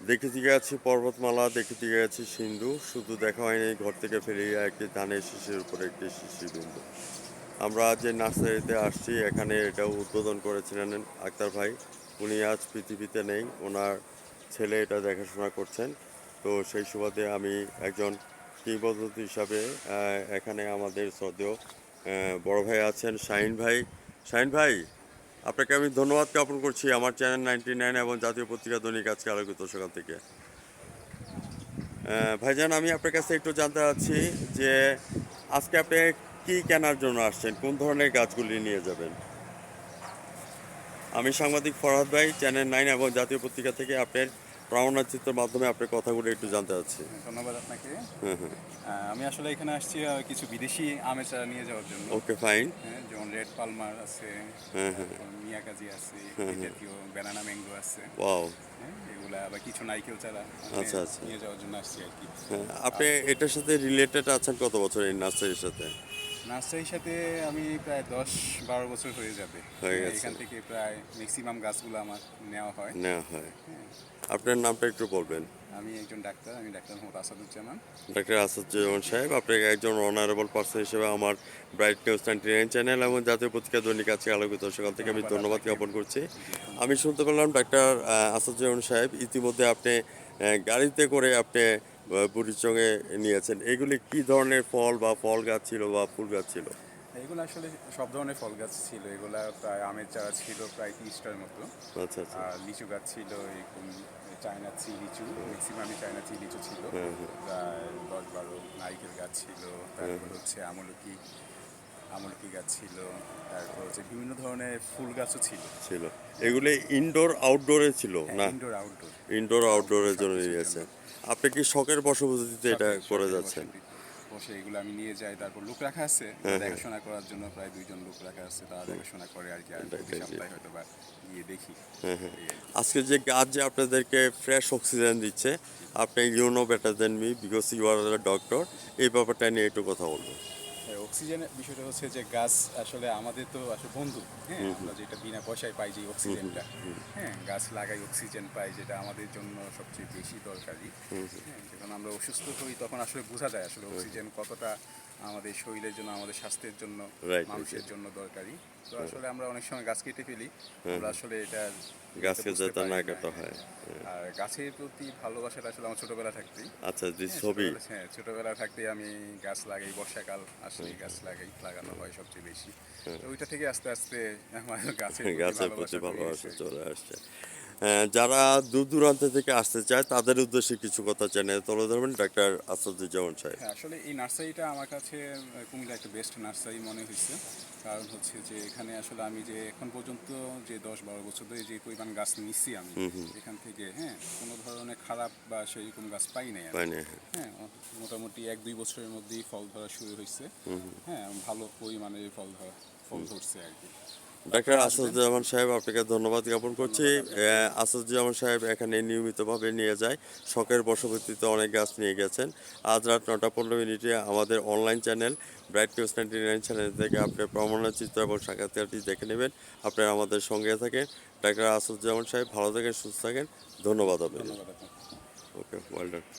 দেখতে গেছি পর্বতমালা, দেখতে গেছি সিন্ধু, শুধু দেখা হয়নি ঘর থেকে ফেরিয়ে একটি ধানের শীষের উপরে একটি শিশির বিন্দু। আমরা যে নার্সারিতে আসছি এখানে এটা উদ্বোধন করেছিলেন আক্তার ভাই। উনি আজ পৃথিবীতে নেই, ওনার ছেলে এটা দেখাশোনা করছেন। তো সেই সুবাদে আমি একজন কিংবদন্তি হিসাবে এখানে আমাদের শ্রদ্ধেয় বড় ভাই আছেন শাহিন ভাই। শাহিন ভাই, আপনাকে আমি ধন্যবাদ জ্ঞাপন করছি আমার চ্যানেল 99 এবং জাতীয় পত্রিকা দৈনিক আজকে আলোকিত সকাল থেকে। ভাইজান, আমি আপনার কাছে একটু জানতে চাচ্ছি যে আজকে আপনি কি কেনার জন্য আসছেন, কোন ধরনের গাছগুলি নিয়ে যাবেন? আমি সাংবাদিক ফরহাদ ভাই, চ্যানেল 9 এবং জাতীয় পত্রিকা থেকে আপনার প্রামাণ্যচিত্রের মাধ্যমে আপনার কথাগুলো একটু জানতে চাচ্ছি। ধন্যবাদ আপনাকে। হ্যাঁ হ্যাঁ, আমি আসলে এখানে আসছি কিছু বিদেশি আমের চারা নিয়ে যাওয়ার জন্য। Okay fine. হ্যাঁ, যেমন রেড পালমার আছে, হ্যাঁ হ্যাঁ, তারপর মিয়াকাজি আছে, হ্যাঁ এই হ্যাঁ, জাতীয় ব্যানানা ম্যাঙ্গো আছে। ওয়াও। হ্যাঁ, এগুলা আবার কিছু নারকেল চারা আচ্ছা আচ্ছা, নিয়ে যাওয়ার জন্য আসছি আর কি। হ্যাঁ, আপনি এটার সাথে রিলেটেড আছেন কত বছর এই নার্সারির সাথে? নার্সারির সাথে আমি প্রায় 10-12 বছর হয়ে যাবে। হয়ে গেছে, এখান থেকে প্রায় ম্যাক্সিমাম গাছগুলো আমার নেওয়া হয়। নেওয়া হয়। হ্যাঁ, আপনার নামটা একটু বলবেন। আমি একজন ডাক্তার, আমি ডাক্তার মোহাম্মদ আসাদুজ্জামান। ডাক্তার আসাদুজ্জামান সাহেব, আপনাকে একজন অনারেবল পার্সন হিসেবে আমার ব্রাইট নিউজ 99 চ্যানেল এবং জাতীয় পত্রিকা দৈনিক আজকে আলোকিত সকাল থেকে আমি ধন্যবাদ জ্ঞাপন করছি। আমি শুনতে পেলাম ডাক্তার আসাদুজ্জামান সাহেব ইতিমধ্যে আপনি গাড়িতে করে আপনি বুড়িচংয়ে নিয়েছেন। এগুলি কি ধরনের ফল বা ফল গাছ ছিল বা ফুল গাছ ছিল? এগুলো আসলে সব ধরনের ফল গাছ ছিল। এগুলা প্রায় আমের চারা ছিল প্রায় 30টার মতো। আচ্ছা আচ্ছা, আর লিচু গাছ ছিল এরকম, চায়না চি লিচু, ম্যাক্সিমামই চায়না চি লিচু ছিল। হ্যাঁ হ্যাঁ প্রায় 10-12 নারিকেল গাছ ছিল। হ্যাঁ তারপর হচ্ছে আমলকি আমলকি গাছ ছিল। তারপর হচ্ছে বিভিন্ন ধরনের ফুল গাছও ছিল। ছিল। এগুলি ইনডোর আউটডোরে ছিল হ্যাঁ, না? Indoor outdoor. ইনডোর আউটডোরের সব জন্য কিছুর জন্য। নিয়েছেন। আপনি কি শখের বশবর্তীতে এটা করে যাচ্ছেন? বসে এগুলো আমি নিয়ে যাই। তারপর লোক রাখা আছে হ্যাঁ হ্যাঁ, দেখাশোনা করার জন্য, প্রায় 2জন লোক রাখা আছে, তারা দেখাশোনা করে আর কি। আর প্রতি দেখাই যে, সপ্তাহে হয়তো বা গিয়ে দেখি হ্যাঁ হ্যাঁ। এই আর কি। আজকে যে গাছ যে আপনাদেরকে ফ্রেশ অক্সিজেন দিচ্ছে, আপনি you know better than me because you are the doctor, এই ব্যাপারটা নিয়ে একটু কথা বলবো। হ্যাঁ, অক্সিজেনের বিষয়টা হচ্ছে যে গাছ আসলে আমাদের তো আসলে বন্ধু। হ্যাঁ, আমরা যেটা বিনা পয়সায় পাই যে অক্সিজেনটা, হ্যাঁ, গাছ লাগাই অক্সিজেন পাই, যেটা আমাদের জন্য সবচেয়ে বেশি দরকারি। হ্যাঁ, যখন আমরা অসুস্থ হই তখন আসলে বোঝা যায় আসলে অক্সিজেন কতটা আমাদের শরীরের জন্য, আমাদের স্বাস্থ্যের জন্য, রাইট, মানুষের জন্য দরকারি। তো আসলে আমরা অনেক সময় গাছ কেটে ফেলি, হ্যাঁ আমরা আসলে এটা গাছকে বুঝতে যাতে পারি না না। কাটা হ্যাঁ, হয়। হ্যাঁ। আর গাছের প্রতি ভালোবাসাটা আসলে আমার ছোটবেলা থাকতেই। আচ্ছা, যে হ্যাঁ, ছবি, ছোটবেলা থাকতেই আমি গাছ লাগাই, বর্ষাকাল আসলে গাছ লাগানো হয় সবচেয়ে বেশি। তো ওইটা থেকে আস্তে আস্তে আমার গাছের প্রতি গাছের প্রতি ভালোবাসা বেড়ে গেছে ভালোবাসা আর কি। চলে আসছে। যারা দূর দূরান্ত থেকে আসতে চায় তাদের উদ্দেশ্যে কিছু কথা চ্যানেলে তুলে ধরবেন ডাক্তার আসাদুজ্জামান সাহেব। হ্যাঁ, আসলে এই নার্সারিটা আমার কাছে কুমিল্লা একটা বেস্ট নার্সারি মনে হয়েছে। কারণ হচ্ছে যে এখানে আসলে আমি যে এখন পর্যন্ত যে 10-12 বছর ধরে যে পরিমাণ গাছ নিচ্ছি আমি এখান থেকে, হ্যাঁ, কোনো ধরনের খারাপ বা সেরকম গাছ পাই নাই আমি। মানে হ্যাঁ, মোটামুটি 1-2 বছরের মধ্যেই ফল ধরা শুরু হয়েছে। হ্যাঁ, ভালো পরিমাণের ফল ধরছে আর কি। ডাক্তার আপনারা আসবেন। আসাদুজ্জামান সাহেব, আপনাকে ধন্যবাদ জ্ঞাপন করছি। ধন্যবাদ আপনাকে। আসাদুজ্জামান সাহেব এখানে নিয়মিতভাবে নিয়ে যায়, শখের বশবর্তীতে অনেক গাছ নিয়ে গেছেন। আজ রাত 9টা 15 মিনিটে আমাদের online channel bright news 99 channel থেকে আপনি প্রমাণচিত্র এবং সাক্ষাৎকারটি দেখে নেবেন। আপনারা আমাদের সঙ্গে থাকেন। ডাক্তার আসাদুজ্জামান সাহেব ভালো থাকেন, সুস্থ থাকেন। ধন্যবাদ আপনাকে। ধন্যবাদ আপনাকে। ওকে, ওয়েল ডান।